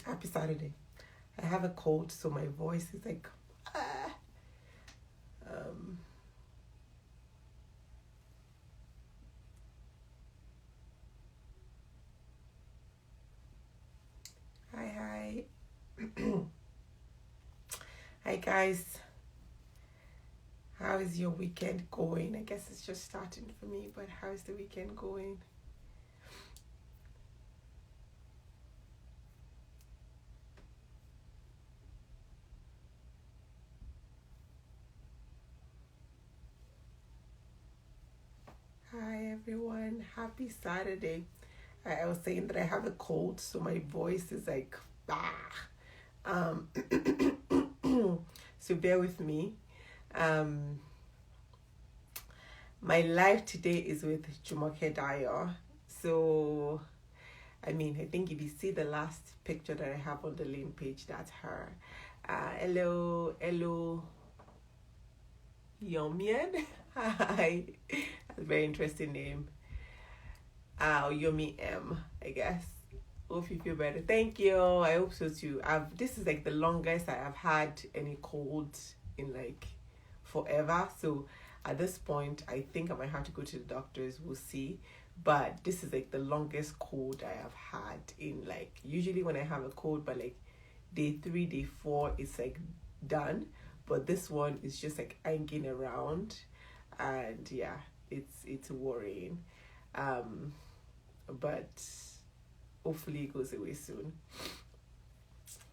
Happy Saturday. I have a cold, so my voice is like, ah. Um, hi, hi. Hi, guys. How is your weekend going? I guess it's just starting for me, but how is the weekend going? Hi, everyone. Happy Saturday. I was saying that I have a cold, so my voice is like, ah. Um, so bear with me. Um, my live today is with Jumoke Dayo. So, I mean, I think if you see the last picture that I have on the LIN page, that's her. Hello, Yomian. Hi. That's a very interesting name. Yomi M, I guess. Hope you feel better. Thank you. I hope so too. This is like the longest I have had any cold in like forever. So at this point, I think I might have to go to the doctors. We'll see. But this is like the longest cold I have had in like, usually when I have a cold, but like day 3, day 4, it's like done. But this one is just like hanging around, and yeah, it's worrying. Um, but hopefully it goes away soon.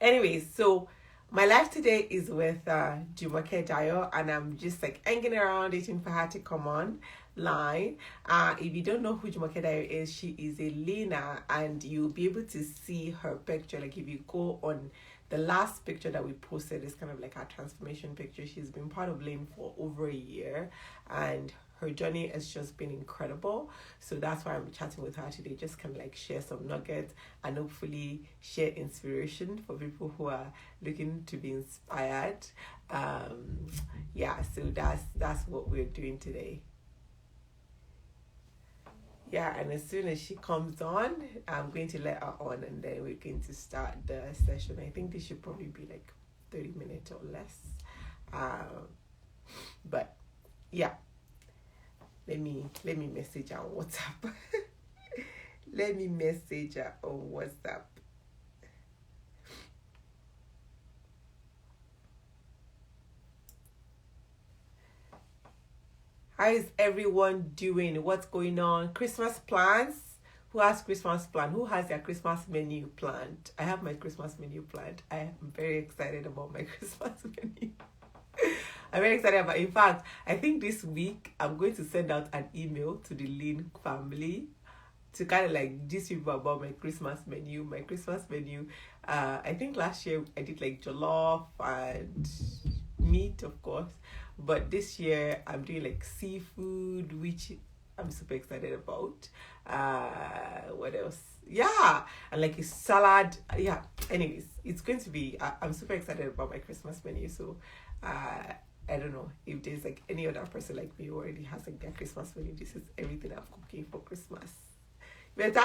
Anyways, so my life today is with Jumoke Dayo, and I'm just like hanging around waiting for her to come on line. If you don't know who Jumoke Dayo is, she is a leaner, and you'll be able to see her picture. Like if you go on the last picture that we posted, is kind of like our transformation picture. She's been part of LIN for over a year, and her journey has just been incredible. So that's why I'm chatting with her today, just kind of like share some nuggets and hopefully share inspiration for people who are looking to be inspired. Yeah, so that's what we're doing today. Yeah, and as soon as she comes on, I'm going to let her on, and then we're going to start the session. I think this should probably be like 30 minutes or less. But yeah, let me message her on WhatsApp. Let me message her on WhatsApp. How is everyone doing? What's going on? Christmas plans? Who has Christmas plan? Who has their Christmas menu planned? I have my Christmas menu planned. I am very excited about my Christmas menu. I'm very excited about. In fact, I think this week I'm going to send out an email to the LIN family to kind of like teach people about my Christmas menu. My Christmas menu. I think last year I did like jollof and meat, of course, but this year I'm doing like seafood, which I'm super excited about. What else? Yeah, and like a salad. Yeah. Anyways, it's going to be. I'm super excited about my Christmas menu. So, I don't know if there's like any other person like me who already has like their Christmas menu. This is everything I'm cooking for Christmas. But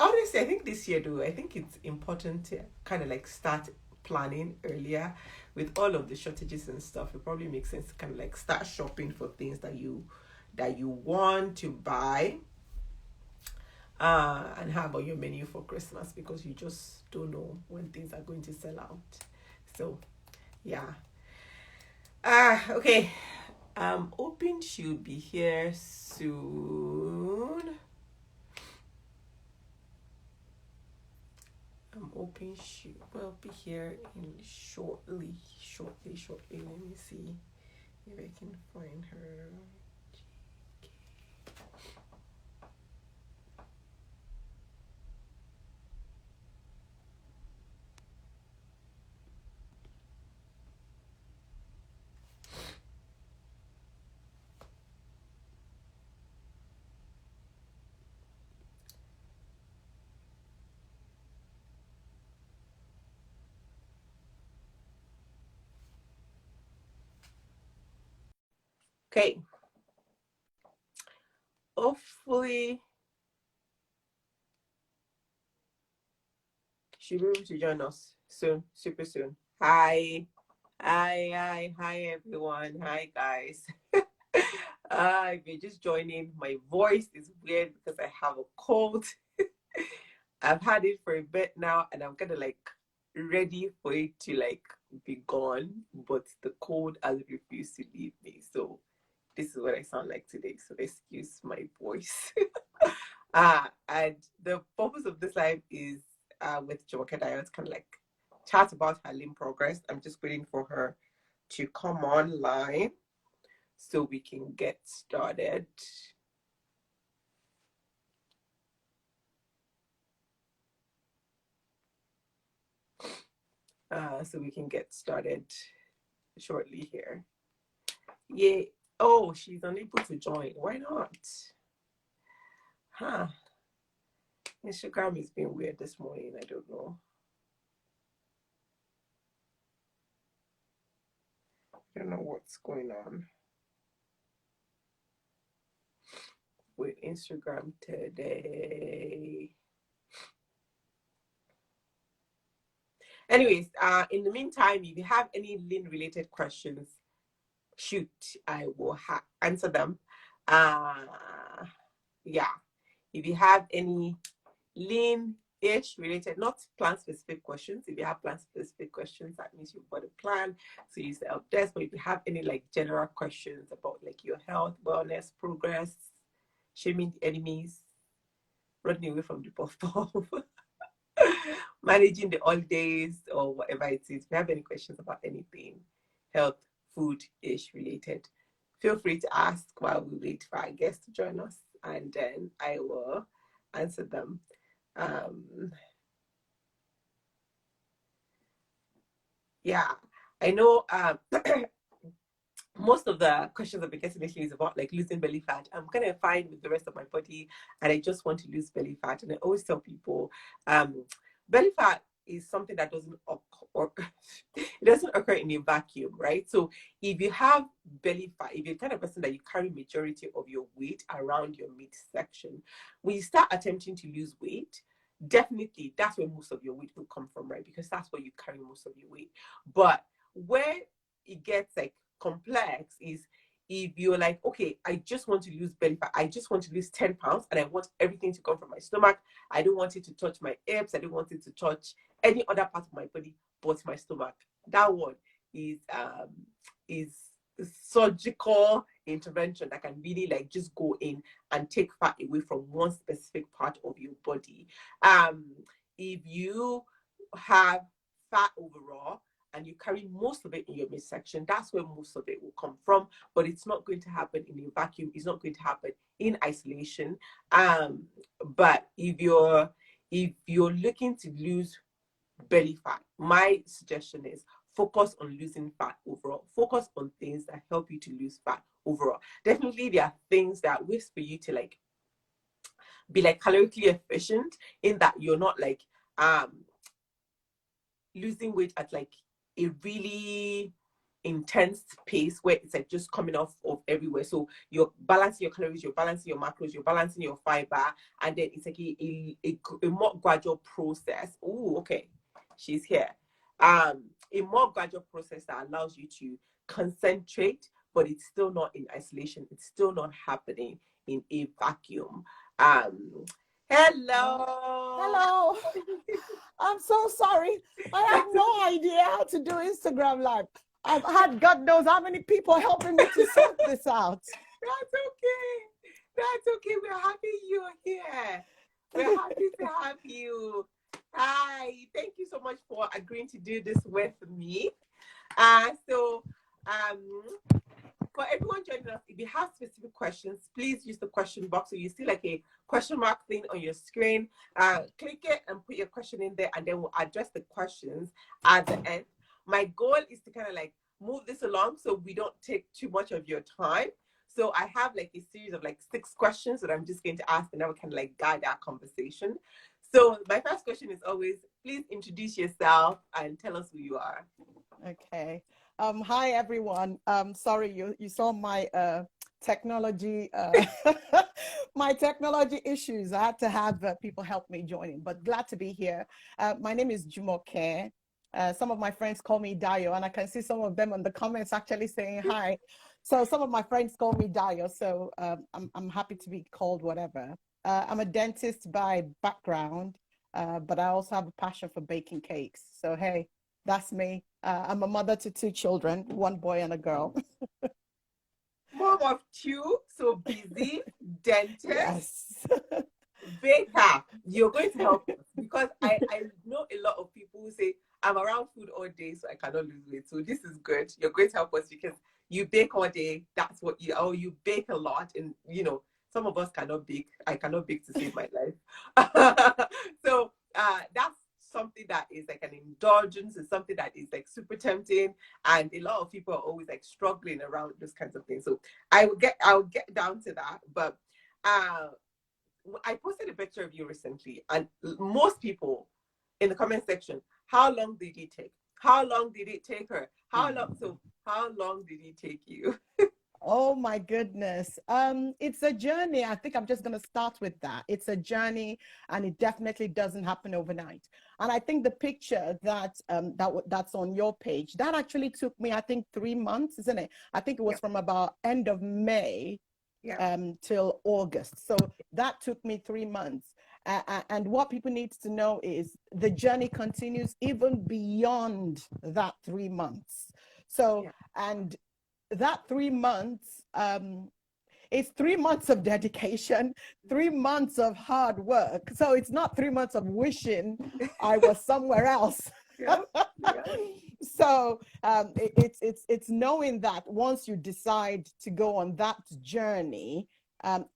honestly, I think this year, though, I think it's important to kind of like start planning earlier with all of the shortages and stuff. It probably makes sense to kind of like start shopping for things that you want to buy, and how about your menu for Christmas, because you just don't know when things are going to sell out. So yeah. Okay. I'm hoping she'll be here soon. I'm hoping she will be here in shortly. Let me see if I can find her. Okay. Hopefully She'll be able to join us soon, super soon. Hi. Hi, everyone. Hi, guys. If you're just joining, my voice is weird because I have a cold. I've had it for a bit now, and I'm kind of like ready for it to like be gone, but the cold has refused to leave me. So this is what I sound like today. So excuse my voice. And the purpose of this live is with Jumoke Diet, kind of like chat about her LIN progress. I'm just waiting for her to come online so we can get started. So we can get started shortly here. Yeah. Oh, she's unable to join. Why not? Huh. Instagram is being weird this morning. I don't know. I don't know what's going on with Instagram today. Anyways, in the meantime, if you have any LIN related questions, shoot, I will answer them. Yeah, if you have any LIN-ish related, not plan specific questions. If you have plan specific questions, that means you've got a plan. So use the help desk. But if you have any like general questions about like your health, wellness, progress, shaming the enemies, running away from the puff puff, managing the holidays, or whatever it is, if you have any questions about anything health, food-ish related, feel free to ask while we wait for our guests to join us, and then I will answer them. Yeah, I know most of the questions I've been getting lately is about like losing belly fat. I'm kind of fine with the rest of my body and I just want to lose belly fat. And I always tell people belly fat is something that doesn't occur, it doesn't occur in a vacuum, right? So if you have belly fat, if you're the kind of person that you carry majority of your weight around your midsection, when you start attempting to lose weight, definitely that's where most of your weight will come from, right? Because that's where you carry most of your weight. But where it gets like complex is if you're like, okay, I just want to lose belly fat, I just want to lose 10 pounds and I want everything to come from my stomach. I don't want it to touch my hips, I don't want it to touch any other part of my body but my stomach. That one is surgical intervention that can really like just go in and take fat away from one specific part of your body. If you have fat overall and you carry most of it in your midsection, that's where most of it will come from. But it's not going to happen in a vacuum. It's not going to happen in isolation. But if you're looking to lose belly fat, my suggestion is focus on losing fat overall. Focus on things that help you to lose fat overall. Definitely, there are things that ways for you to like be like calorically efficient in that you're not like losing weight at like a really intense pace where it's like just coming off of everywhere. So you're balancing your calories, you're balancing your macros, you're balancing your fiber, and then it's like a more gradual process. Oh, okay, she's here. A more gradual process that allows you to concentrate, but it's still not in isolation. It's still not happening in a vacuum. Hello. Hello. I'm so sorry. I have no idea how to do Instagram Live. I've had God knows how many people helping me to sort this out. That's okay. That's okay. We're happy you're here. We're happy to have you. Hi. Thank you so much for agreeing to do this with me. So for everyone joining us, if you have specific questions, please use the question box. So you see like a question mark thing on your screen. Click it and put your question in there, and then we'll address the questions at the end. My goal is to kind of like move this along so we don't take too much of your time. So I have like a series of like 6 questions that I'm just going to ask, and then we can like guide our conversation. So my first question is always, please introduce yourself and tell us who you are. Okay. Hi everyone. Sorry, you saw my technology my technology issues. I had to have people help me joining, but glad to be here. My name is Jumoke. Some of my friends call me Dayo, and I can see some of them in the comments actually saying hi. So some of my friends call me Dayo, so I'm happy to be called whatever. I'm a dentist by background, but I also have a passion for baking cakes. So hey, that's me. I'm a mother to 2 children, 1 boy and a girl. Mom of two, so busy, dentist, Yes. baker. You're going to help us because I know a lot of people who say, I'm around food all day, so I cannot lose weight. So this is good. You're going to help us because you bake all day. That's what you bake a lot. And, some of us cannot bake. I cannot bake to save my life. So that's something that is like an indulgence. It's something that is like super tempting. And a lot of people are always like struggling around those kinds of things. So I'll get down to that. But I posted a picture of you recently, and most people in the comment section, how long did it take? How long did it take her? How long? So how long did it take you? Oh my goodness. It's a journey. I think I'm just going to start with that. It's a journey, and it definitely doesn't happen overnight. And I think the picture that's on your page, that actually took me, I think, 3 months, isn't it? I think it was from about end of May till August. So that took me 3 months. And what people need to know is the journey continues even beyond that 3 months. So, and that 3 months, it's 3 months of dedication, 3 months of hard work. So it's not 3 months of wishing I was somewhere else. So it's knowing that once you decide to go on that journey,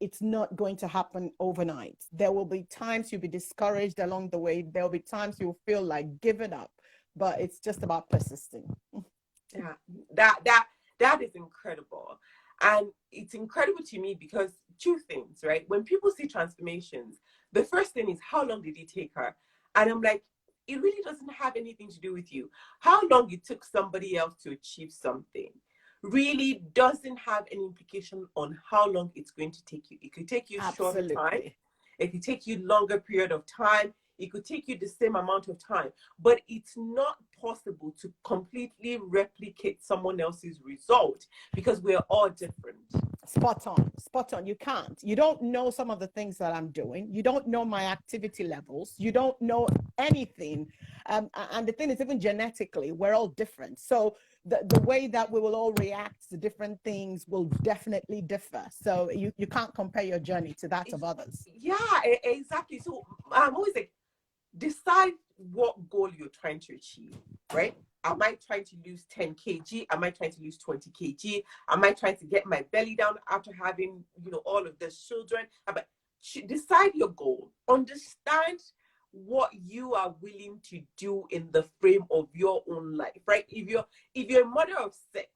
it's not going to happen overnight. There will be times you'll be discouraged along the way. There will be times you'll feel like giving up, but it's just about persisting. Yeah, that is incredible. And it's incredible to me because two things, right? When people see transformations, the first thing is, how long did it take her? And I'm like, it really doesn't have anything to do with you. How long it took somebody else to achieve something really doesn't have any implication on how long it's going to take you. It could take you shorter time. It could take you longer period of time. It could take you the same amount of time, but it's not possible to completely replicate someone else's result because we're all different. Spot on, spot on. You can't. You don't know some of the things that I'm doing. You don't know my activity levels. You don't know anything. And the thing is, even genetically, we're all different. So the way that we will all react to different things will definitely differ. So you can't compare your journey to that of others. Yeah, exactly. So I'm always like, decide what goal you're trying to achieve, right? Am I trying to lose 10 kg? Am I trying to lose 20 kg? Am I trying to get my belly down after having, all of the children? But decide your goal. Understand what you are willing to do in the frame of your own life, right? If you're a mother of 6,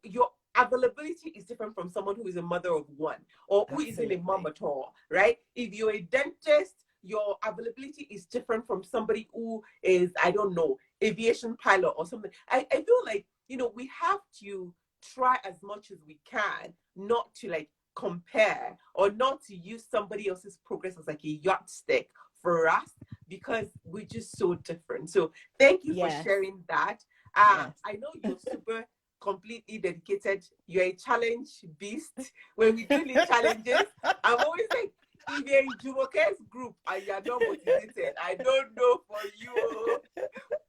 your availability is different from someone who is a mother of 1 or who isn't a mom at all, right? If you're a dentist, your availability is different from somebody who is, I don't know, aviation pilot or something. I feel like, we have to try as much as we can not to like compare or not to use somebody else's progress as like a yardstick for us because we're just so different. So thank you for sharing that. I know you're super completely dedicated. You're a challenge beast. When we do these challenges, I'm always like, if you're in Jumoke's group and you're not motivated, I don't know for you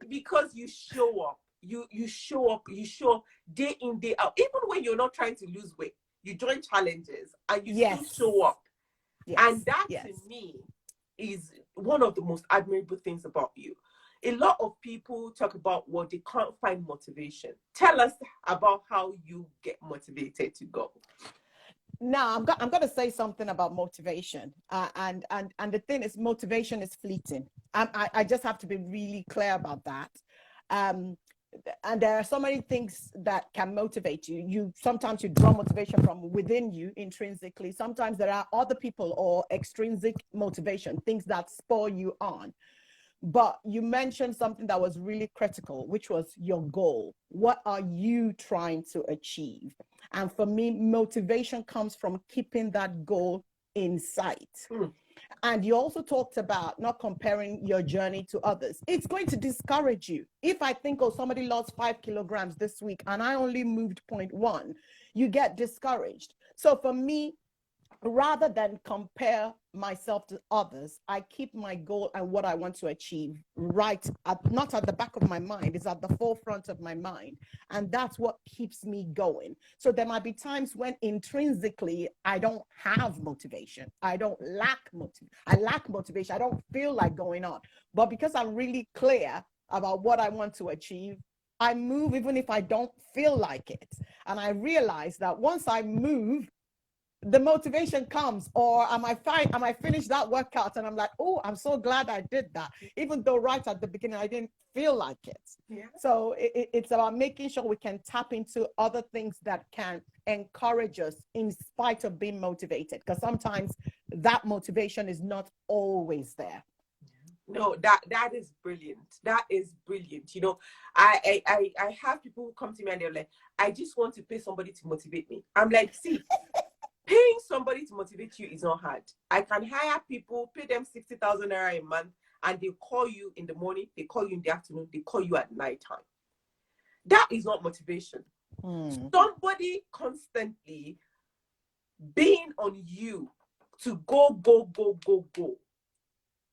because you show up. You show up day in, day out. Even when you're not trying to lose weight, you join challenges and you still show up. And that to me is one of the most admirable things about you. A lot of people talk about what they can't find motivation. Tell us about how you get motivated to go. Now I'm going to say something about motivation, and the thing is, motivation is fleeting. I just have to be really clear about that. And there are so many things that can motivate you. Sometimes you draw motivation from within you intrinsically. Sometimes there are other people or extrinsic motivation, things that spur you on. But you mentioned something that was really critical, which was your goal. What are you trying to achieve? And for me, motivation comes from keeping that goal in sight. Mm. And you also talked about not comparing your journey to others. It's going to discourage you. If I think, oh, somebody lost 5 kilograms this week and I only moved 0.1, you get discouraged. So for me, rather than compare myself to others, I keep my goal and what I want to achieve right at, not at the back of my mind, it's at the forefront of my mind. And that's what keeps me going. So there might be times when intrinsically I don't have motivation. I lack motivation. I don't feel like going on. But because I'm really clear about what I want to achieve, I move even if I don't feel like it. And I realize that once I move, the motivation comes. Or am I finish that workout and I'm like, oh, I'm so glad I did that, even though right at the beginning I didn't feel like it. Yeah. So it's about making sure we can tap into other things that can encourage us in spite of being motivated, because sometimes that motivation is not always there. No, that is brilliant. That is brilliant. You know, I have people who come to me and they're like, I just want to pay somebody to motivate me. I'm like, see, paying somebody to motivate you is not hard. I can hire people, pay them 60,000 naira a month, and they call you in the morning, they call you in the afternoon, they call you at night time. That is not motivation. Somebody constantly being on you to go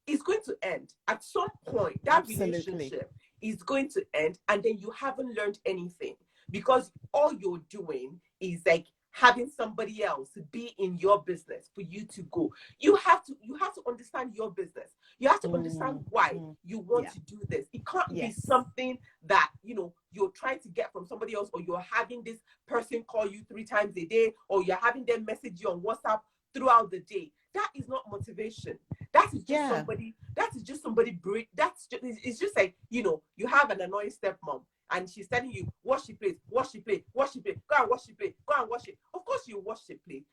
is going to end. At some point, that relationship is going to end, and then you haven't learned anything, because all you're doing is like having somebody else be in your business for you to go. You have to understand your business. You have to understand why you want to do this. It can't be something that, you know, you're trying to get from somebody else, or you're having this person call you 3 times a day, or you're having them message you on WhatsApp throughout the day. That is not motivation. That is just somebody. It's just like, you know, you have an annoying stepmom and she's telling you, wash the plate, go and wash the plate, go and wash it. Of course you wash the plate.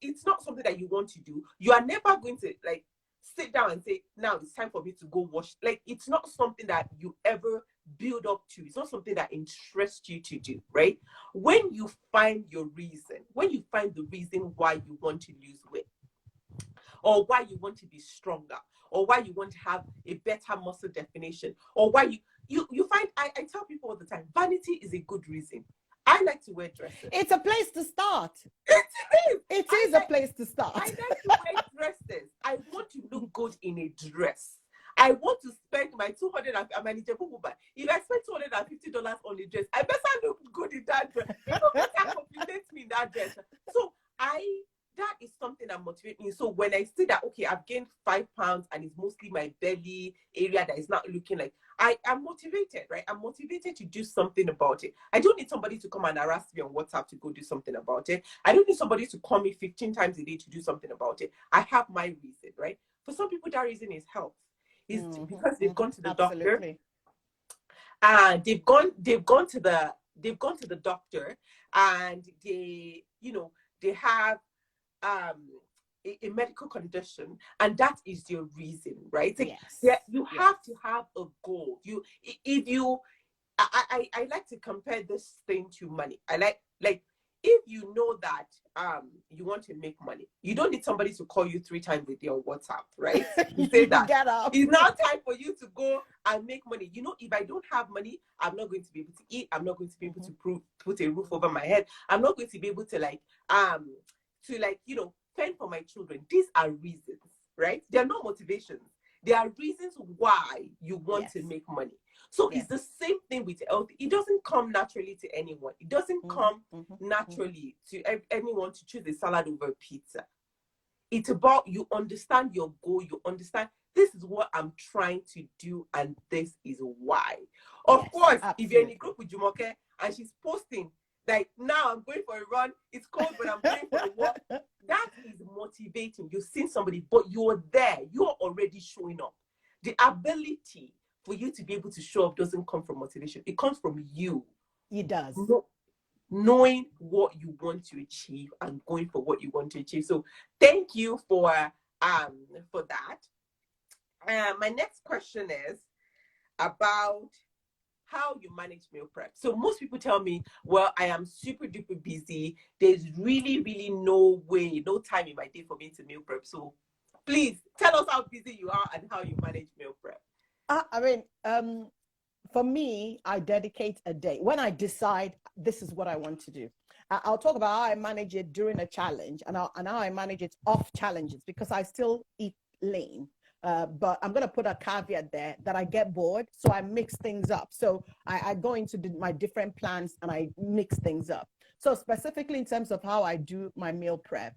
It's not something that you want to do. You are never going to like sit down and say, now it's time for me to go wash. Like, it's not something that you ever build up to. It's not something that interests you to do, right? When you find your reason, when you find the reason why you want to lose weight, or why you want to be stronger, or why you want to have a better muscle definition, or why you find, I tell people all the time, vanity is a good reason. I like to wear dresses. It's a place to start. It is a place to start. I like to wear dresses. I want to look good in a dress. I want to spend my $200. If I spend $250 on a dress, I better look good in that dress. People better compliment me in that dress. So that is something that motivates me. So when I see that, okay, I've gained 5 pounds and it's mostly my belly area that is not looking like, I am motivated, right? I'm motivated to do something about it. I don't need somebody to come and harass me on WhatsApp to go do something about it. I don't need somebody to call me 15 times a day to do something about it. I have my reason, right? For some people, that reason is health. It's because they've gone to the doctor. They've gone to the doctor, and they have a medical condition, and that is your reason, right? Like, you have to have a goal. I like to compare this thing to money. I like if you know that you want to make money, you don't need somebody to call you 3 times a day on WhatsApp, right? You say that it's now time for you to go and make money. You know, if I don't have money, I'm not going to be able to eat. I'm not going to be able to put a roof over my head. I'm not going to be able to fend for my children. These are reasons, right? They are not motivations. They are reasons why you want to make money. So it's the same thing with health. It doesn't come naturally to anyone. It doesn't come naturally to anyone to choose a salad over pizza. It's about, you understand your goal. You understand, this is what I'm trying to do, and this is why. Of course, if you're in a group with Jumoke and she's posting, like, now I'm going for a run, it's cold, but I'm going for a walk, that is motivating. You've seen somebody, but you're there. You're already showing up. The ability for you to be able to show up doesn't come from motivation. It comes from you. It does. Knowing what you want to achieve and going for what you want to achieve. So thank you for that. My next question is about how you manage meal prep. So most people tell me, well, I am super duper busy. There's really, really no way, no time in my day for me to meal prep. So please tell us how busy you are and how you manage meal prep. I mean, for me, I dedicate a day when I decide this is what I want to do. I'll talk about how I manage it during a challenge and how I manage it off challenges, because I still eat lean. But I'm going to put a caveat there that I get bored, so I mix things up. So I go into my different plans and I mix things up. So specifically in terms of how I do my meal prep,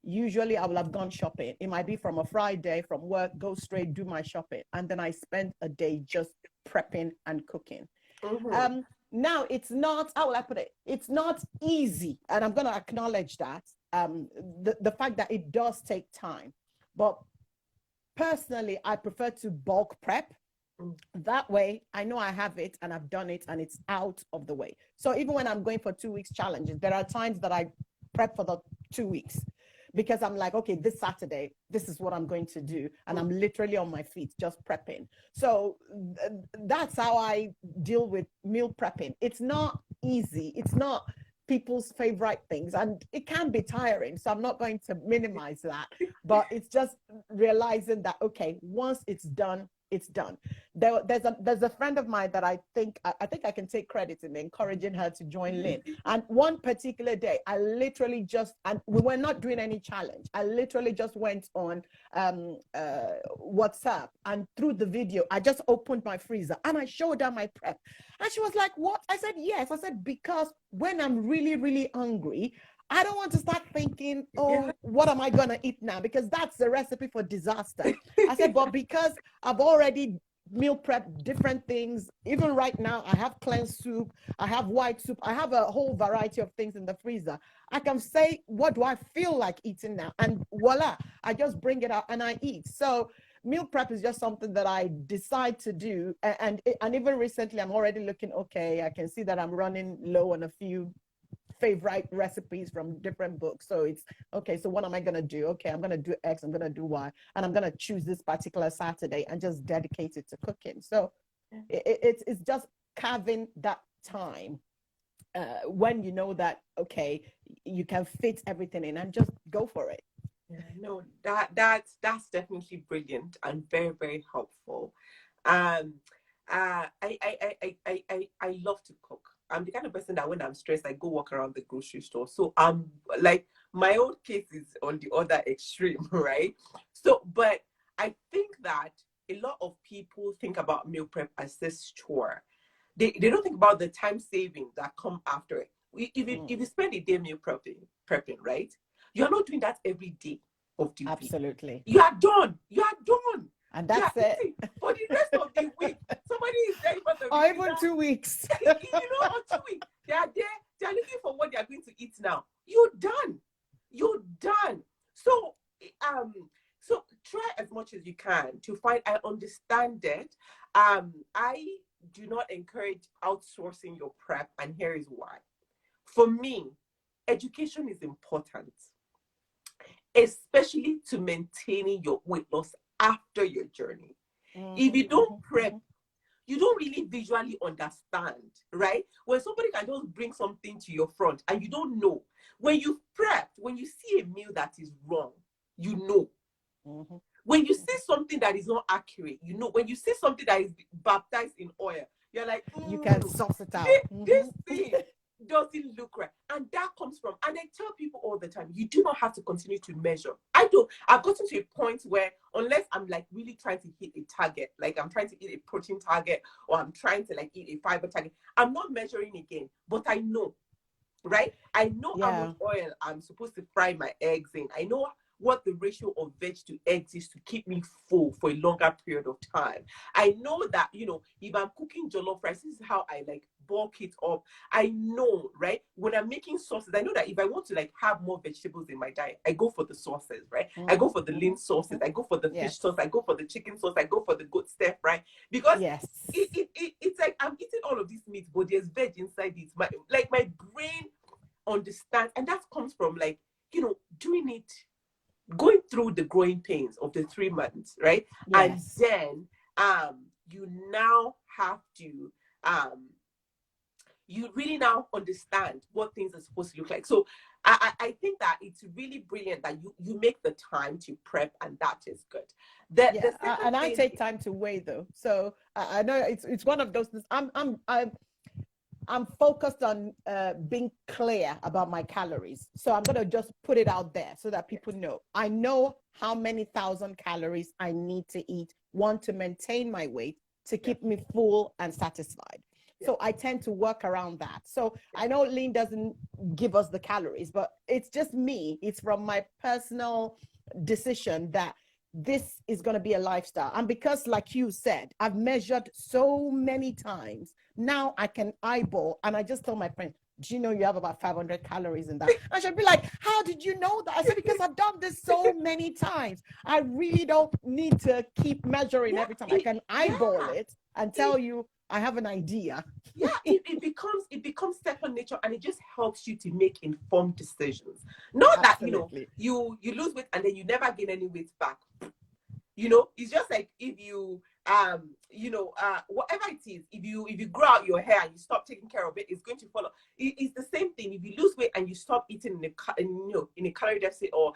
usually I will have gone shopping. It might be from a Friday from work, go straight, do my shopping. And then I spend a day just prepping and cooking. Mm-hmm. Now, it's not, how will I put it? It's not easy. And I'm going to acknowledge that. The fact that it does take time. But personally, I prefer to bulk prep. That way, I know I have it and I've done it and it's out of the way. So even when I'm going for 2 weeks challenges, there are times that I prep for the 2 weeks because I'm like, okay, this Saturday, this is what I'm going to do. And I'm literally on my feet just prepping. So that's how I deal with meal prepping. It's not easy. It's not people's favorite things, and it can be tiring. So I'm not going to minimize that, but it's just realizing that, okay, once it's done, it's done. There's a friend of mine that I think I can take credit in encouraging her to join LIN. And one particular day, I literally just, and we were not doing any challenge. I literally just went on WhatsApp, and through the video, I just opened my freezer and I showed her my prep. And she was like, "What?" I said, "Yes." I said, "Because when I'm really, really hungry, I don't want to start thinking, oh, what am I going to eat now? Because that's the recipe for disaster." I said, "But because I've already meal prep different things, even right now, I have cleansed soup, I have white soup, I have a whole variety of things in the freezer. I can say, what do I feel like eating now? And voila, I just bring it out and I eat." So meal prep is just something that I decide to do. And even recently, I'm already looking, okay, I can see that I'm running low on a few favorite recipes from different books. So it's okay, so what am I going to do? Okay, I'm going to do X, I'm going to do Y, and I'm going to choose this particular Saturday and just dedicate it to cooking. So it's just carving that time when you know that, okay, you can fit everything in and just go for it. Yeah, no, that's definitely brilliant and very, very helpful. Um, I love to cook. I'm the kind of person that when I'm stressed, I go walk around the grocery store. So I'm like, my own case is on the other extreme, right? So, but I think that a lot of people think about meal prep as this chore. They don't think about the time saving that come after it. If you spend a day meal prepping, right? You're not doing that every day of the week. Absolutely. You are done. You are done. And that's it. For the rest of the week, somebody is there for the or even 2 weeks. on 2 weeks. They are there. They are looking for what they are going to eat now. You're done. You're done. So so try as much as you can to find. I understand it. I do not encourage outsourcing your prep, and here is why. For me, education is important, especially to maintaining your weight loss after your journey. If you don't prep, you don't really visually understand, right? When somebody can just bring something to your front and you don't know. When you've prepped, when you see a meal that is wrong, you know. When you see something that is not accurate, you know. When you see something that is baptized in oil, you're like, you can suss it out. This thing doesn't look right. And that comes from, and I tell people all the time, you do not have to continue to measure. I've gotten to a point where unless I'm like really trying to hit a target, like I'm trying to eat a protein target or I'm trying to like eat a fiber target, I'm not measuring again, but I know, right? I know how much oil I'm supposed to fry my eggs in. I know what the ratio of veg to eggs is to keep me full for a longer period of time. I know that, if I'm cooking jollof rice, this is how I like bulk it up. I know, right? When I'm making sauces, I know that if I want to like have more vegetables in my diet, I go for the sauces, right? I go for the LIN sauces, I go for the fish sauce, I go for the chicken sauce, I go for the goat stir fry, because it's like I'm eating all of these meats, but there's veg inside it. My brain understands, and that comes from like, doing it, going through the growing pains of the 3 months, right? And then you now have to you really now understand what things are supposed to look like. So I think that it's really brilliant that you make the time to prep, and that is good. The second And I thing, take time to weigh though. So I know it's one of those things. I'm focused on being clear about my calories. So I'm going to just put it out there so that people know. I know how many thousand calories I need to eat, one, to maintain my weight, to keep me full and satisfied. So I tend to work around that. So I know LIN doesn't give us the calories, but it's just me. It's from my personal decision that this is going to be a lifestyle. And because, like you said, I've measured so many times, now I can eyeball. And I just tell my friend, do you know you have about 500 calories in that? I should be like, how did you know that? I said, because I've done this so many times. I really don't need to keep measuring every time. I can eyeball it and tell you I have an idea. It becomes second nature, and it just helps you to make informed decisions. Not Absolutely. that you lose weight and then you never gain any weight back. It's just like if you whatever it is, if you grow out your hair and you stop taking care of it, it's going to follow. It's the same thing. If you lose weight and you stop eating in a calorie deficit or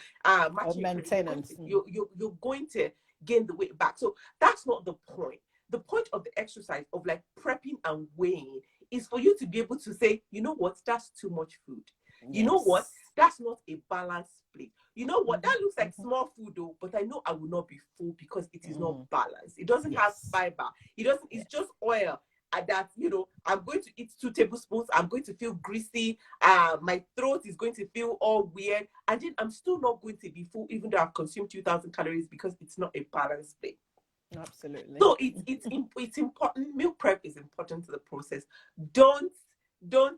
maintenance, you're going to gain the weight back. So that's not the point. The point of the exercise of like prepping and weighing is for you to be able to say, you know what, that's too much food. You know what, that's not a balanced plate. You know what, that looks like small food though, but I know I will not be full because it is not balanced. It doesn't have fiber. It's just oil. And that, I'm going to eat 2 tablespoons. I'm going to feel greasy. My throat is going to feel all weird. And then I'm still not going to be full, even though I've consumed 2,000 calories, because it's not a balanced plate. Absolutely. So it's important. Meal prep is important to the process. Don't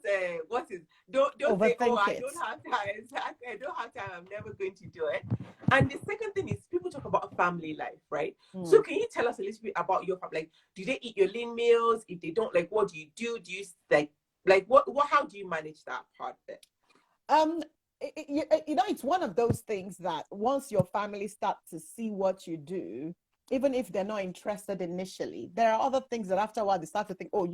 say, oh, I don't have time. I don't have time. I'm never going to do it. And the second thing is, people talk about family life, right? So can you tell us a little bit about your family? Like, do they eat your LIN meals? If they don't, like, what do you do? Do you like what how do you manage that part of it? It's one of those things that once your family starts to see what you do, even if they're not interested initially, there are other things that after a while they start to think, oh,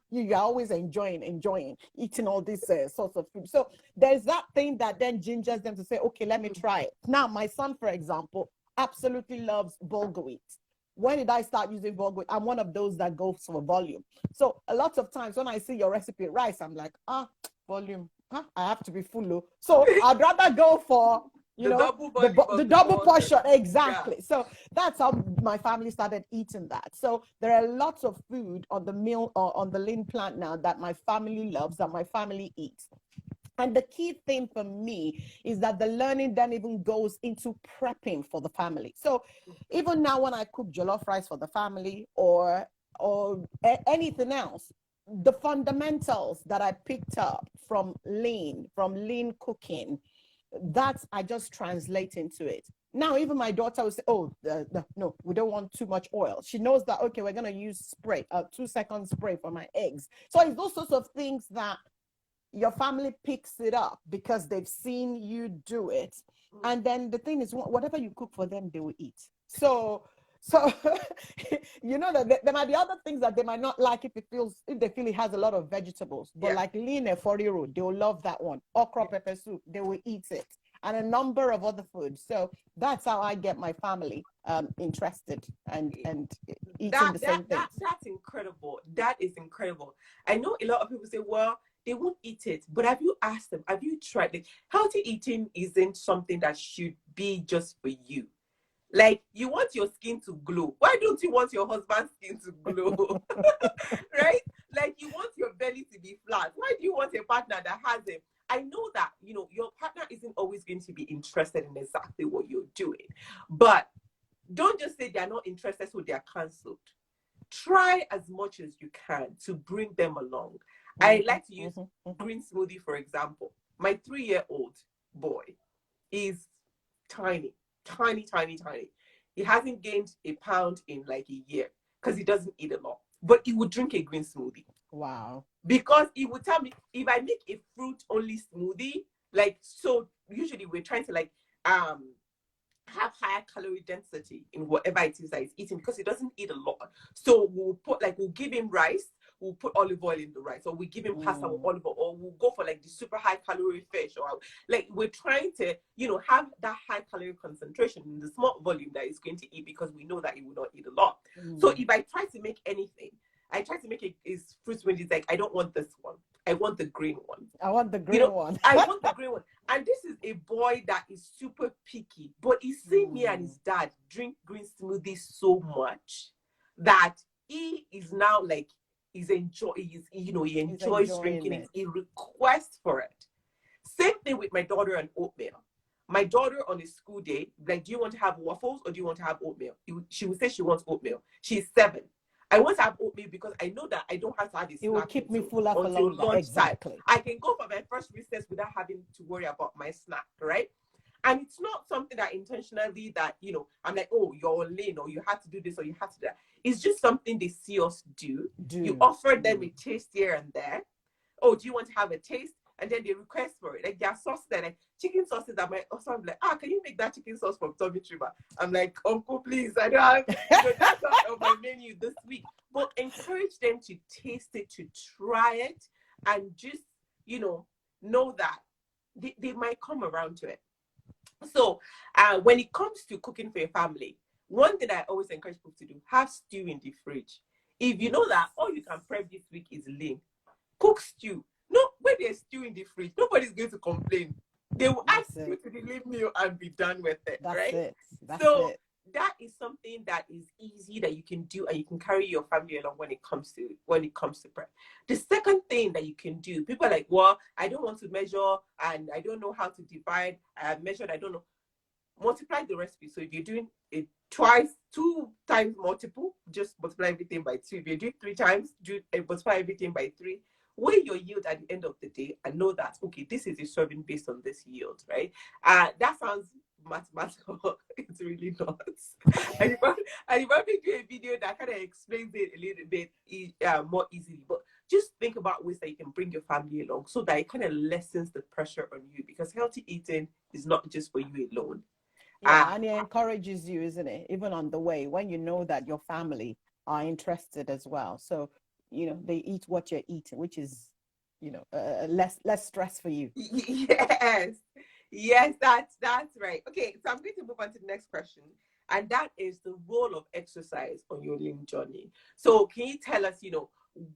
you're always enjoying eating all these sorts of food. So there's that thing that then gingers them to say, okay, let me try it. Now, my son, for example, absolutely loves bulgur wheat. When did I start using bulgur wheat? I'm one of those that goes for volume. So a lot of times when I see your recipe rice, I'm like, volume. I have to be full. So I'd rather go for the double portion. Exactly. Yeah. So that's how my family started eating that. So there are lots of food on the meal or on the LIN plan now that my family loves, that my family eats. And the key thing for me is that the learning then even goes into prepping for the family. So even now when I cook jollof rice for the family or anything else, the fundamentals that I picked up from LIN cooking, that I just translate into it. Now, even my daughter will say, oh, no, we don't want too much oil. She knows that, okay, we're going to use spray, 2-second spray for my eggs. So it's those sorts of things that your family picks it up because they've seen you do it. And then the thing is, whatever you cook for them, they will eat. So that there might be other things that they might not like if they feel it has a lot of vegetables. But like LIN eforiero, they will love that one. Okra pepper soup, they will eat it. And a number of other foods. So that's how I get my family interested and eating the same things. That's incredible. That is incredible. I know a lot of people say, well, they won't eat it. But have you asked them? Have you tried it? Healthy eating isn't something that should be just for you. Like, you want your skin to glow. Why don't you want your husband's skin to glow? Right? Like, you want your belly to be flat. Why do you want a partner that has it? I know that, your partner isn't always going to be interested in exactly what you're doing. But don't just say they're not interested, so they're cancelled. Try as much as you can to bring them along. I like to use green smoothie, for example. My 3-year-old boy is tiny. He hasn't gained a pound in like a year because he doesn't eat a lot. But he would drink a green smoothie. Wow. Because he would tell me, if I make a fruit-only smoothie, so usually we're trying to have higher calorie density in whatever it is that he's eating because he doesn't eat a lot. So we'll give him rice, we'll put olive oil in the rice, or we give him pasta with olive oil, or we'll go for like the super high calorie fish, or like we're trying to, have that high calorie concentration in the small volume that he's going to eat, because we know that he will not eat a lot. So if I try to make anything, I try to make it is fruit when he's like, I don't want this one. I want the green one. I want the green one. I want the green one. And this is a boy that is super picky, but he's seen me and his dad drink green smoothies so much that he is now like, he enjoys drinking it. He requests for it. Same thing with my daughter and oatmeal. My daughter on a school day, like, do you want to have waffles or do you want to have oatmeal? She would say she wants oatmeal. She's 7. I want to have oatmeal because I know that I don't have to have it. It will keep me full up until lunchtime. Exactly. I can go for my first recess without having to worry about my snack, right? And it's not something that intentionally that, I'm like, oh, you're on LIN, or you have to do this, or you have to do that. It's just something they see us do. You offer them a taste here and there. Oh, do you want to have a taste? And then they request for it. Like, their sauce there, like chicken sauces that might also, I'm like, can you make that chicken sauce from Tommy Trima? I'm like, Uncle, please, I don't have, that's not on my menu this week. But encourage them to taste it, to try it, and just, know that they might come around to it. So when it comes to cooking for your family, one thing I always encourage people to do, have stew in the fridge. If you know that all you can prep this week is LIN, cook stew. No, when there's stew in the fridge, nobody's going to complain. They will ask you to the LIN meal and be done with it, right? So that is something that is easy that you can do, and you can carry your family along when it comes to prep. The second thing that you can do, people are like, well, I don't want to measure and I don't know how to divide. I have measured, I don't know. Multiply the recipe. So if you're doing it 2 times multiple, just multiply everything by 2. If you're doing 3 times, multiply everything by 3. Weigh your yield at the end of the day and know that, okay, this is a serving based on this yield, right? That sounds mathematical. It's really not. And you probably do a video that kind of explains it a little bit more easily. But just think about ways that you can bring your family along, so that it kind of lessens the pressure on you, because healthy eating is not just for you alone. Yeah, and it encourages you, isn't it? Even on the way, when you know that your family are interested as well. So, they eat what you're eating, which is, less stress for you. Yes, that's right. Okay, so I'm going to move on to the next question, and that is the role of exercise on your LIN journey. So can you tell us,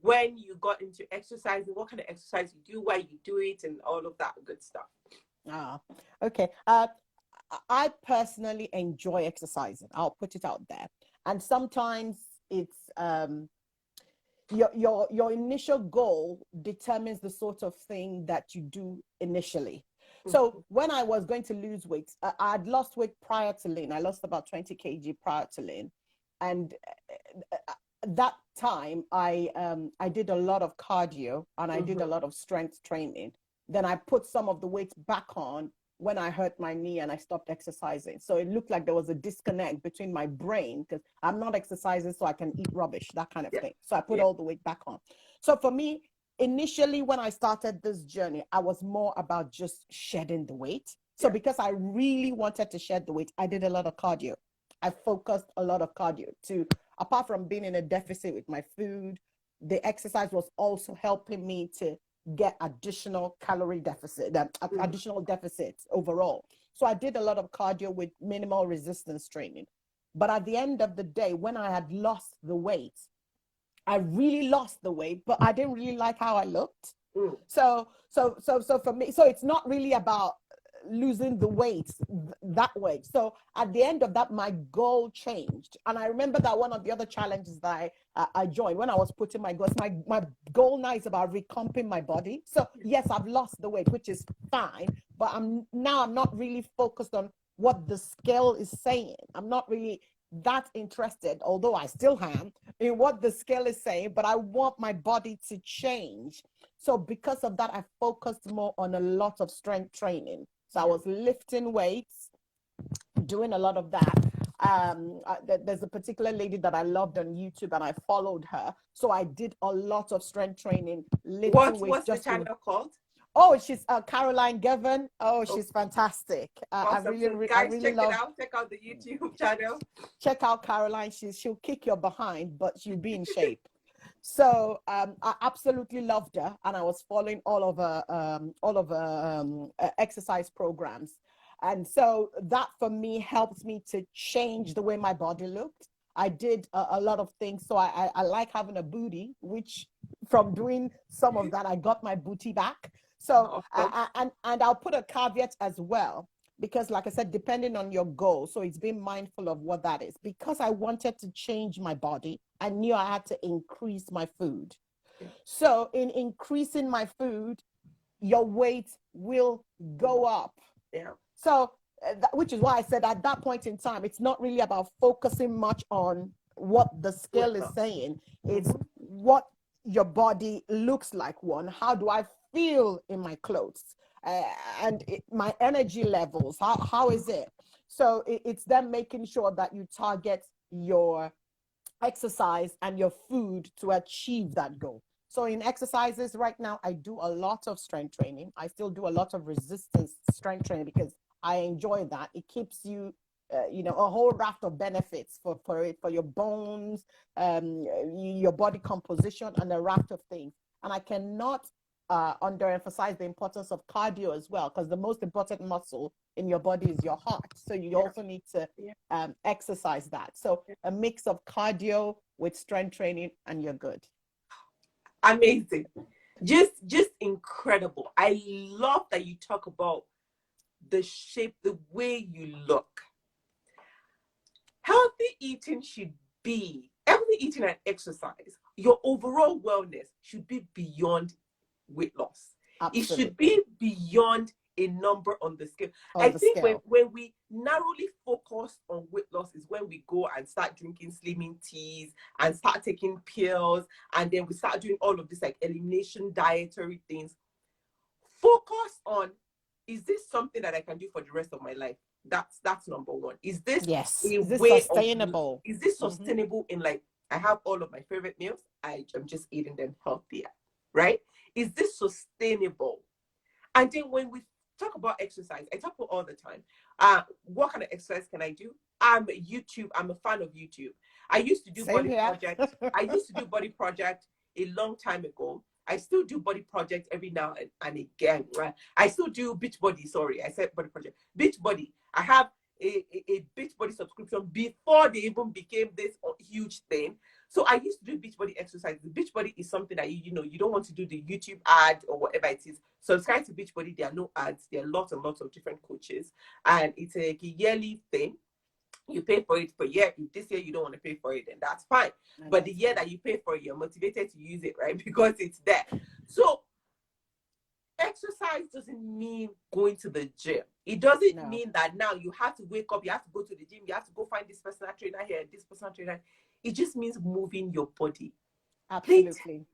when you got into exercising, what kind of exercise you do, why you do it, and all of that good stuff? Okay. I personally enjoy exercising. I'll put it out there. And sometimes it's your initial goal determines the sort of thing that you do initially. So when I was going to lose weight, I'd lost weight prior to LIN. I lost about 20 kg prior to LIN. And that time I did a lot of cardio, and I did a lot of strength training. Then I put some of the weight back on when I hurt my knee and I stopped exercising. So it looked like there was a disconnect between my brain, because I'm not exercising so I can eat rubbish, that kind of thing. So I put all the weight back on. So for me, initially, when I started this journey, I was more about just shedding the weight. So because I really wanted to shed the weight, I did a lot of cardio. I focused a lot of cardio to, apart from being in a deficit with my food, the exercise was also helping me to get additional calorie deficit, additional deficits overall. So I did a lot of cardio with minimal resistance training. But at the end of the day, when I had lost the weight, I really lost the weight, but I didn't really like how I looked. So for me, so it's not really about losing the weight that way. So at the end of that, my goal changed. And I remember that one of the other challenges that I joined when I was putting my goals, my goal now is about recomping my body. So yes, I've lost the weight, which is fine, but I'm not really focused on what the scale is saying. I'm not really that interested, although I still am, in what the scale is saying, but I want my body to change. So because of that, I focused more on a lot of strength training. So I was lifting weights, doing a lot of that. There's a particular lady that I loved on YouTube, and I followed her. So I did a lot of strength training, lifting weights. What's the channel called? Oh, she's Caroline Gavin. Oh, she's fantastic. Awesome. I really check it out. Check out the YouTube channel. Check out Caroline. She'll kick your behind, but she'll be in shape. So I absolutely loved her, and I was following all of her exercise programs, and so that for me helped me to change the way my body looked. I did a lot of things, so I like having a booty, which from doing some of that I got my booty back. So Awesome. and I'll put a caveat as well, because like I said, depending on your goal, so it's being mindful of what that is. Because I wanted to change my body, I knew I had to increase my food. Yeah. So in increasing my food, your weight will go up. Yeah. So which is why I said at that point in time, it's not really about focusing much on what the scale Weight is loss. saying. It's Mm-hmm. what your body looks like. One, how do I feel in my clothes? Uh, and my energy levels, how is it? So it's them making sure that you target your exercise and your food to achieve that goal. So in exercises right now, I do a lot of strength training. I still do a lot of resistance strength training because I enjoy that. It keeps you, a whole raft of benefits for it, for your bones, your body composition, and a raft of things. And I cannot underemphasize the importance of cardio as well, because the most important muscle in your body is your heart. So you Yeah. also need to Yeah. exercise that. So a mix of cardio with strength training, and you're good. Amazing. Just incredible. I love that you talk about the shape, the way you look. Healthy eating should be healthy eating and exercise. Your overall wellness should be beyond weight loss. It should Absolutely. be beyond a number on the scale. On I the think scale. when we narrowly focus on weight loss is when we go and start drinking slimming teas and start taking pills, and then we start doing all of this like elimination dietary things. Focus on, is this something that I can do for the rest of my life? That's number one. Is this Yes. a Is this way of, sustainable? is this Mm-hmm. sustainable in like, I have all of my favorite meals, I'm just eating them healthier, right? Is this sustainable? And then when we talk about exercise, I talk about all the time. What kind of exercise can I do? I'm a fan of YouTube. I used to do Same body here. project. I used to do body project a long time ago. I still do body project every now and again. Right? I still do beach body. Sorry, I said body project. Beach body. I have a beach body subscription before they even became this huge thing. So I used to do beach body exercise. The beach body is something that you don't want to do the YouTube ad or whatever it is. Subscribe to beach body. There are no ads. There are lots and lots of different coaches, and it's a yearly thing. You pay for it per year. If this year you don't want to pay for it, then that's fine. But the year that you pay for it, you're motivated to use it, right? Because it's there. So exercise doesn't mean going to the gym. It doesn't mean that now you have to wake up, you have to go to the gym, you have to go find this personal trainer here, this personal trainer. It just means moving your body. Absolutely.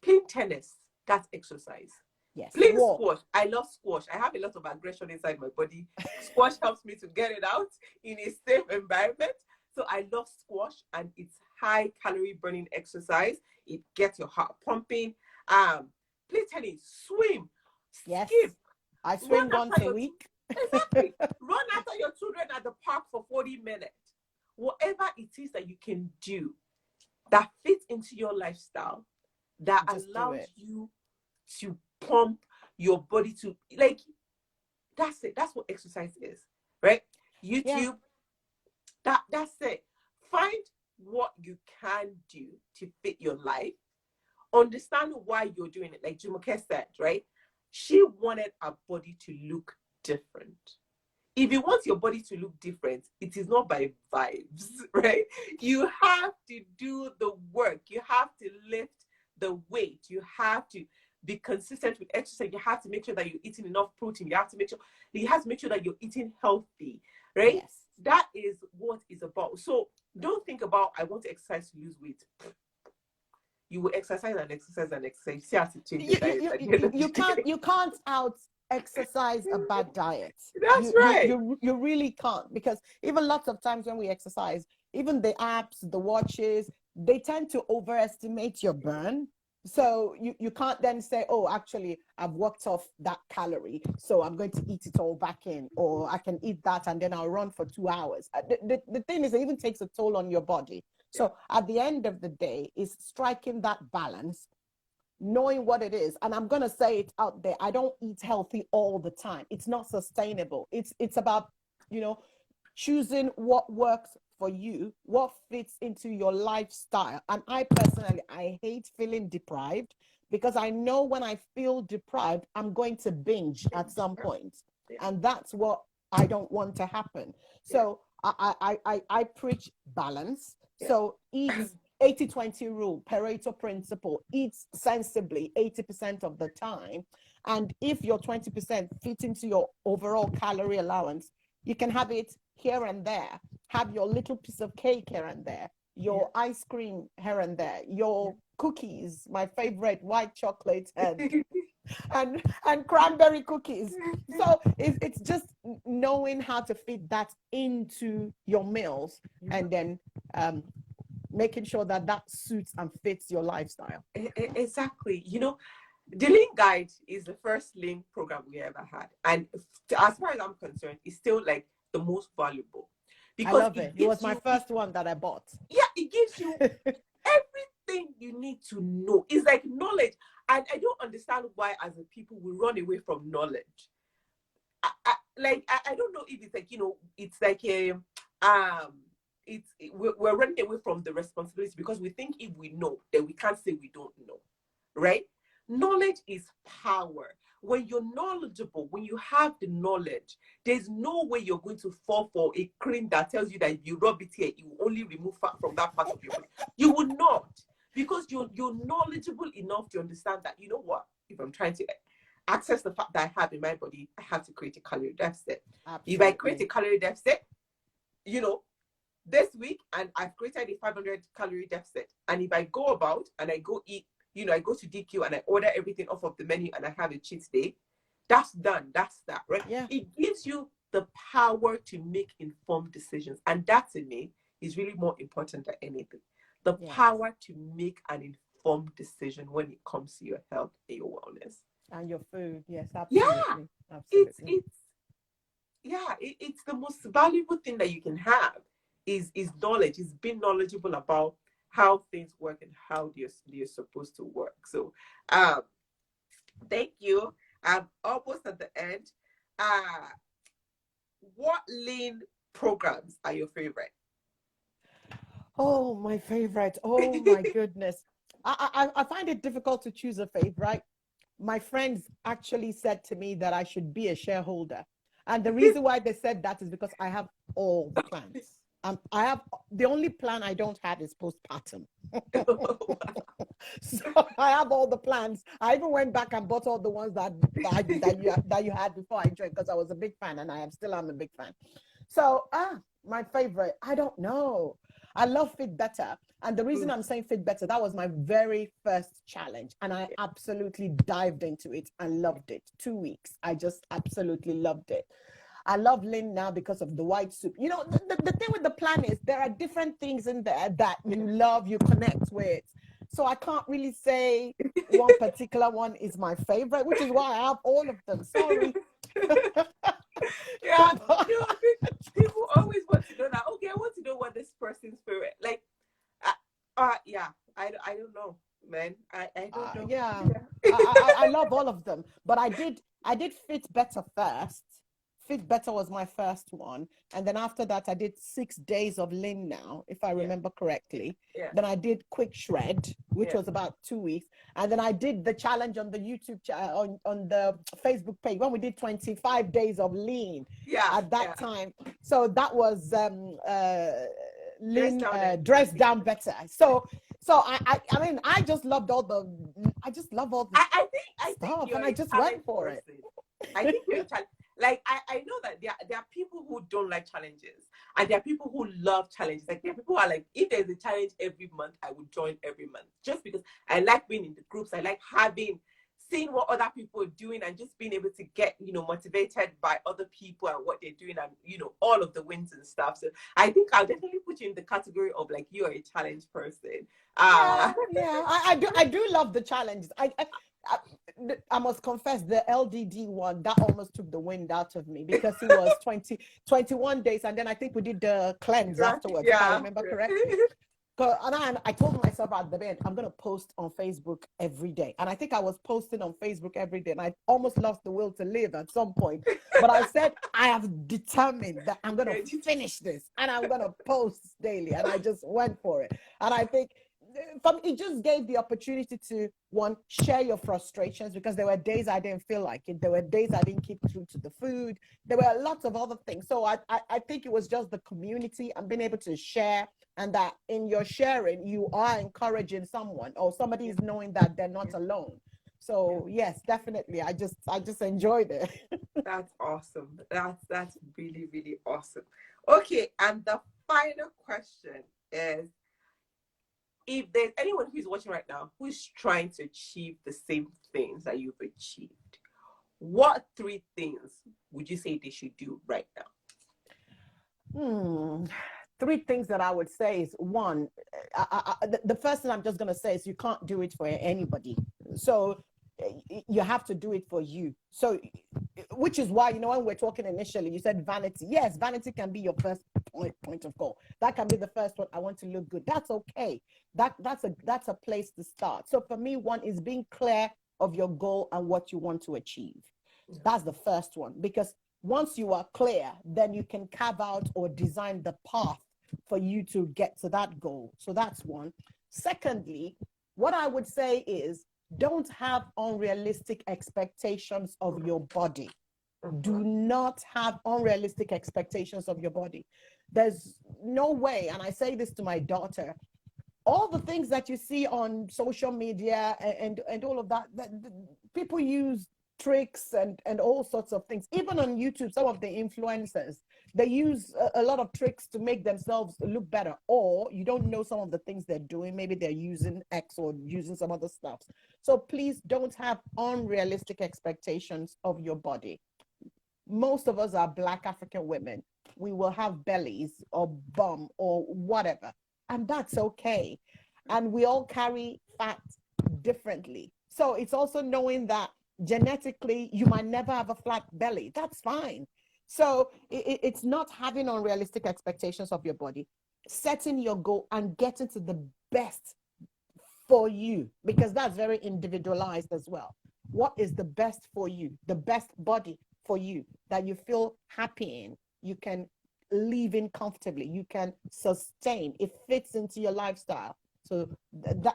Playing tennis, that's exercise. Yes. Playing Walk. squash, I love squash. I have a lot of aggression inside my body. Squash helps me to get it out in a safe environment. So I love squash, and it's high calorie burning exercise. It gets your heart pumping. Play tennis, swim, Yes. skip, I swim once a week. exactly. Run after your children at the park for 40 minutes. Whatever it is that you can do that fits into your lifestyle, that Just allows you to pump your body to, like, that's it. That's what exercise is, right? YouTube, that's it. Find what you can do to fit your life. Understand why you're doing it. Like Jumoke said, right? She wanted her body to look different. If you want your body to look different, it is not by vibes, right? You have to do the work. You have to lift the weight. You have to be consistent with exercise. You have to make sure that you're eating enough protein. You have to make sure that you're eating healthy, right? Yes. That is what it's about. So don't think about, I want to exercise to lose weight. You will exercise and exercise and exercise. You still have to change your diet. You can't out exercise a bad diet. That's right. You really can't, because even lots of times when we exercise, even the apps, the watches, they tend to overestimate your burn. So you can't then say, oh, actually, I've worked off that calorie, so I'm going to eat it all back in, or I can eat that and then I'll run for 2 hours. The thing is, it even takes a toll on your body. So at the end of the day, is striking that balance, knowing what it is. And I'm going to say it out there. I don't eat healthy all the time. It's not sustainable. It's about, you know, choosing what works for you, what fits into your lifestyle. And I personally, I hate feeling deprived, because I know when I feel deprived, I'm going to binge at some point. And that's what I don't want to happen. So I preach balance. So eat 80-20 rule, Pareto principle, eat sensibly 80% of the time. And if your 20% fits into your overall calorie allowance, you can have it here and there. Have your little piece of cake here and there, your ice cream here and there, your cookies, my favorite, white chocolate and cranberry cookies. So it's just knowing how to fit that into your meals, and then making sure that that suits and fits your lifestyle. Exactly. You know, the LIN Guide is the first LIN program we ever had. And as far as I'm concerned, it's still like the most valuable. Because I love it. It was my first one that I bought. Yeah, it gives you everything you need to know. It's like knowledge. And I don't understand why, as a people, we run away from knowledge. I don't know if it's like, you know, it's like we're running away from the responsibility, because we think if we know, then we can't say we don't know, right? Knowledge is power. When you're knowledgeable, when you have the knowledge, there's no way you're going to fall for a cream that tells you that if you rub it here, it will only remove fat from that part of your body. You will not, because you're knowledgeable enough to understand that, you know what, if I'm trying to access the fat that I have in my body, I have to create a calorie deficit. Absolutely. If I create a calorie deficit, you know, this week, and I've created a 500 calorie deficit, and if I go about and I go eat, you know, I go to DQ and I order everything off of the menu and I have a cheat day, that's done. That's that, right? Yeah. It gives you the power to make informed decisions. And that, to me, is really more important than anything. The power to make an informed decision when it comes to your health and your wellness. And your food, yes, absolutely. Yeah, absolutely. It's the most valuable thing that you can have is knowledge, is being knowledgeable about how things work and how they're supposed to work. So thank you. I'm almost at the end. What LIN programs are your favorite? Oh, my favorite. Oh my goodness. I find it difficult to choose a favorite. My friends actually said to me that I should be a shareholder. And the reason why they said that is because I have all the plans. I have the only plan I don't have is postpartum. So I have all the plans. I even went back and bought all the ones that you had before I joined, because I was a big fan, and I am still a big fan. So my favorite, I don't know. I love Fit Better. And the reason I'm saying Fit Better, that was my very first challenge. And I absolutely dived into it and loved it. 2 weeks. I just absolutely loved it. I love LIN now because of the white soup. You know, the thing with the plan is there are different things in there that you love, you connect with. So I can't really say one particular one is my favorite, which is why I have all of them. Sorry. Yeah, you know, people always want to know that. Okay, I want to know what this person's favorite. Like, yeah, I don't know, man. I don't know. Yeah. I love all of them, but I did Fit Better first. Fit Better was my first one, and then after that I did 6 days of LIN now, if I remember correctly. Then I did Quick Shred, which was about 2 weeks, and then I did the challenge on the YouTube on the Facebook page when we did 25 days of LIN at that time. So that was LIN Dress Down Better. So I mean, I just loved all the I love all the stuff, and I just went for it. I think you're a challenge. Like, I know that there are people who don't like challenges, and there are people who love challenges. Like, there are people who are like, if there's a challenge every month, I would join every month, just because I like being in the groups. I like seeing what other people are doing, and just being able to get, you know, motivated by other people and what they're doing, and, you know, all of the wins and stuff. So I think I'll definitely put you in the category of like, you're a challenge person. I do love the challenges. I must confess, the LDD one, that almost took the wind out of me, because it was 21 days, and then I think we did the cleanse afterwards, if I remember correctly. And I told myself at the end, I'm going to post on Facebook every day. And I think I was posting on Facebook every day. And I almost lost the will to live at some point. But I said, I have determined that I'm going to finish this and I'm going to post daily. And I just went for it. And I think it just gave the opportunity to, one, share your frustrations, because there were days I didn't feel like it. There were days I didn't keep true to the food. There were lots of other things. So I think it was just the community and being able to share, and that in your sharing, you are encouraging someone, or somebody is knowing that they're not alone. So yes, definitely. I just enjoyed it. That's awesome. That's really, really awesome. Okay, and the final question is, if there's anyone who's watching right now who's trying to achieve the same things that you've achieved, what 3 things would you say they should do right now? 3 things that I would say is, one, the first thing I'm just going to say is you can't do it for anybody. So you have to do it for you. So, which is why, when we're talking initially, you said vanity. Yes, vanity can be your first point of call. That can be the first one. I want to look good. That's okay. That's a place to start. So for me, one is being clear of your goal and what you want to achieve. That's the first one, because once you are clear, then you can carve out or design the path for you to get to that goal. So that's one. Secondly, what I would say is, don't have unrealistic expectations of your body. Do not have unrealistic expectations of your body. There's no way, and I say this to my daughter, all the things that you see on social media and all of that people use tricks and all sorts of things. Even on YouTube, some of the influencers, they use a lot of tricks to make themselves look better, or you don't know some of the things they're doing. Maybe they're using X or using some other stuff. So please don't have unrealistic expectations of your body. Most of us are Black African women. We will have bellies or bum or whatever, and that's okay. And we all carry fat differently. So it's also knowing that genetically you might never have a flat belly. That's fine. So it's not having unrealistic expectations of your body, setting your goal and getting to the best for you, because that's very individualized as well. What is the best for you, the best body for you that you feel happy in, you can live in comfortably, you can sustain, it fits into your lifestyle. So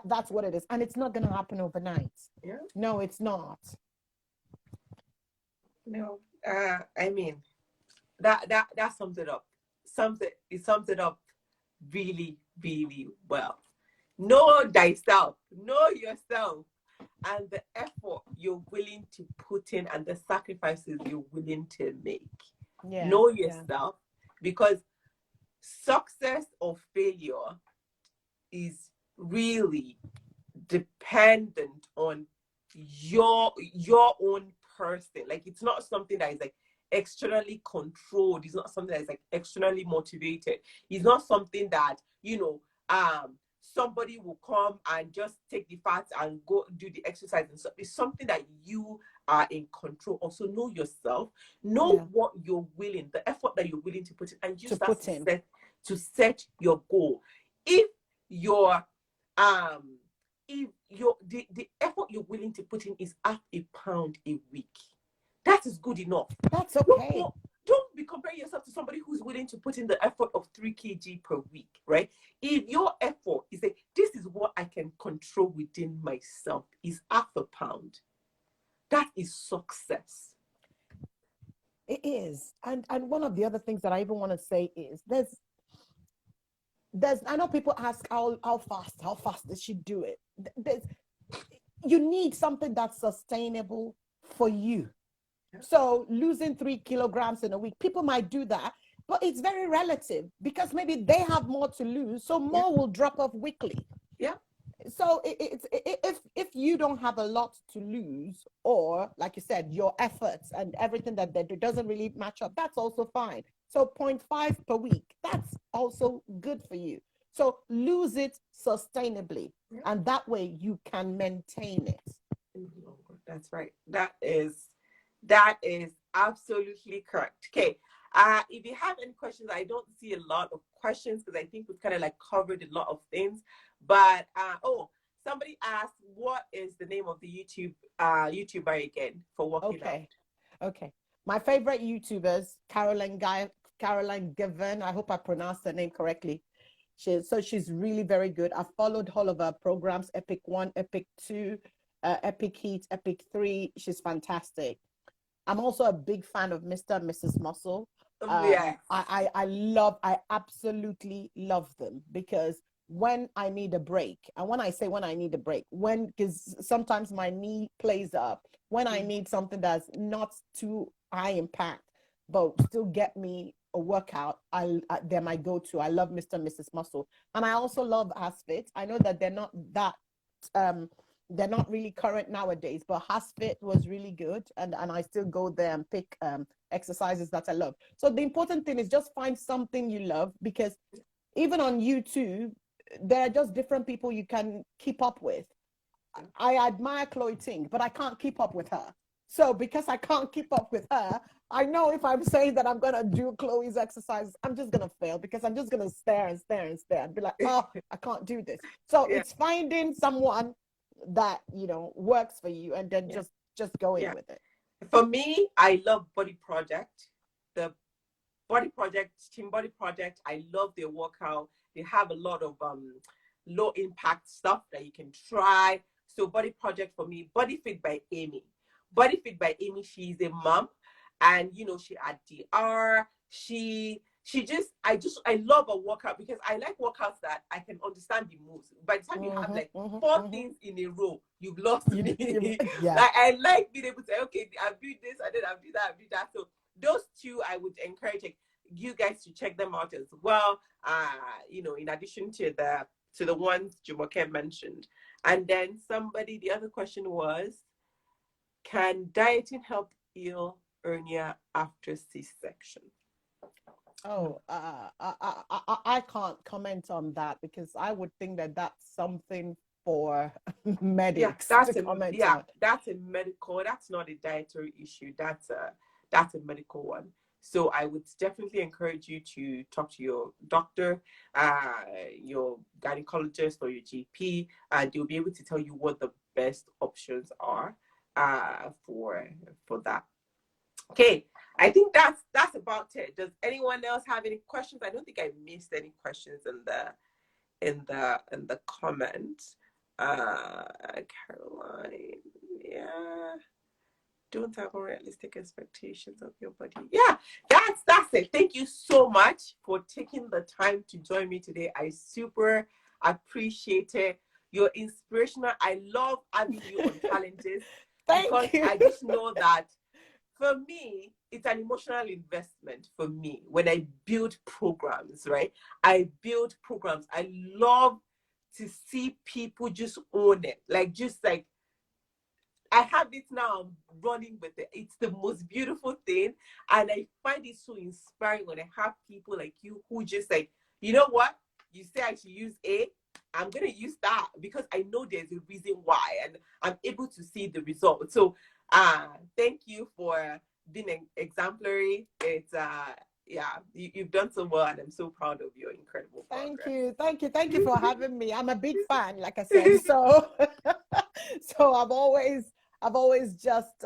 that's what it is. And it's not going to happen overnight. Yeah. No, it's not. No. I mean, that sums it up. It sums it up really, really well. Know thyself, know yourself, and the effort you're willing to put in and the sacrifices you're willing to make. Yeah. Know yourself, because success or failure is really dependent on your own person. Like, it's not something that is like externally controlled. It's not something that is like externally motivated. It's not something that somebody will come and just take the fats and go do the exercise and stuff. It's something that you are in control. Also, know yourself, know what you're willing, the effort that you're willing to put in, and use that to set your goal. If the effort you're willing to put in is half a pound a week, that is good enough. That's okay. Don't be comparing yourself to somebody who's willing to put in the effort of 3 kg per week, right? If your effort is like, this is what I can control within myself, is half a pound, that is success. It is. And one of the other things that I even want to say is, I know people ask how fast does she do it? You need something that's sustainable for you. So losing 3 kilograms in a week, people might do that, but it's very relative, because maybe they have more to lose, so more will drop off weekly. Yeah. So if you don't have a lot to lose, or like you said, your efforts and everything that they do doesn't really match up, that's also fine. So 0.5 per week, that's also good for you. So lose it sustainably, and that way you can maintain it. That's right. That is absolutely correct. Okay. If you have any questions, I don't see a lot of questions because I think we've kind of like covered a lot of things. But oh, somebody asked, what is the name of the YouTuber again for working out? Okay. My favorite YouTubers, Caroline Given. I hope I pronounced her name correctly. She's really very good. I followed all of her programs, Epic 1, Epic 2, Epic Heat, Epic 3. She's fantastic. I'm also a big fan of Mr. and Mrs. Muscle. Yes. I absolutely love them because when I need a break, and when I say when I need a break, because sometimes my knee plays up, when I need something that's not too high impact, but still get me a workout, they're my go-to. I love Mr. and Mrs. Muscle. And I also love HasFit. I know that they're not really current nowadays, but HasFit was really good, and I still go there and pick exercises that I love. So the important thing is just find something you love, because even on YouTube, there are just different people you can keep up with. I admire Chloe Ting, but I can't keep up with her. So because I can't keep up with her, I know if I'm saying that I'm gonna do Chloe's exercises, I'm just gonna fail, because I'm just gonna stare and stare and stare and be like, oh, I can't do this. So it's finding someone that works for you, and then just going with it. For me, I love Body Project. The Team Body Project, I love their workout. They have a lot of low impact stuff that you can try. So Body Project for me. Body Fit by Amy. Body Fit by Amy, she's a mom, and she had DR. I love a workout because I like workouts that I can understand the moves. By the time you have like four things in a row, you've lost me. Like, I like being able to say, okay, I've done this, and then I've done that, I've done that. So those two, I would encourage you guys to check them out as well. In addition to the ones Jumoke mentioned. And then the other question was, can dieting help heal hernia after C-section? Oh, I can't comment on that, because I would think that that's something for medics to comment on. That's a medical. That's not a dietary issue. That's a medical one. So I would definitely encourage you to talk to your doctor, your gynecologist, or your GP, and they'll be able to tell you what the best options are for that. Okay, I think that's about it. Does anyone else have any questions? I don't think I missed any questions in the comments. Caroline, yeah. Don't have unrealistic expectations of your body. Yeah, that's it. Thank you so much for taking the time to join me today. I super appreciate it. You're inspirational. I love having you on challenges. Thank you. I just know that for me, it's an emotional investment for me when I build programs, right? I love to see people just own it. I have it now, I'm running with it. It's the most beautiful thing. And I find it so inspiring when I have people like you who just like, you know what? You say I should use A, I'm going to use that, because I know there's a reason why, and I'm able to see the result. So thank you for being exemplary. It's you've done so well, and I'm so proud of your incredible progress. Thank you for having me. I'm a big fan, like I said. So so I've always just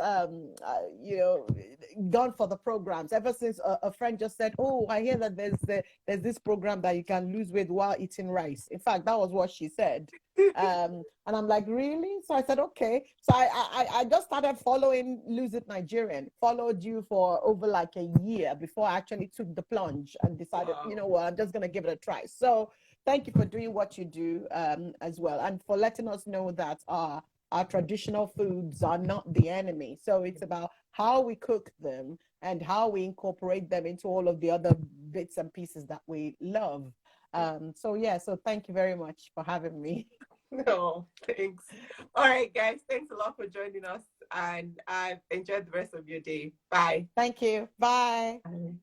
gone for the programs ever since a friend just said, oh, I hear that there's this program that you can lose weight while eating rice. In fact, that was what she said. And I'm like, really? So I said, okay. So I just started following Lose It Nigerian, followed you for over like a year before I actually took the plunge and decided, you know what, I'm just going to give it a try. So thank you for doing what you do as well, and for letting us know that our traditional foods are not the enemy. So it's about how we cook them and how we incorporate them into all of the other bits and pieces that we love. So thank you very much for having me. No, thanks. All right, guys, thanks a lot for joining us, and enjoy the rest of your day. Bye. Thank you. Bye. Bye.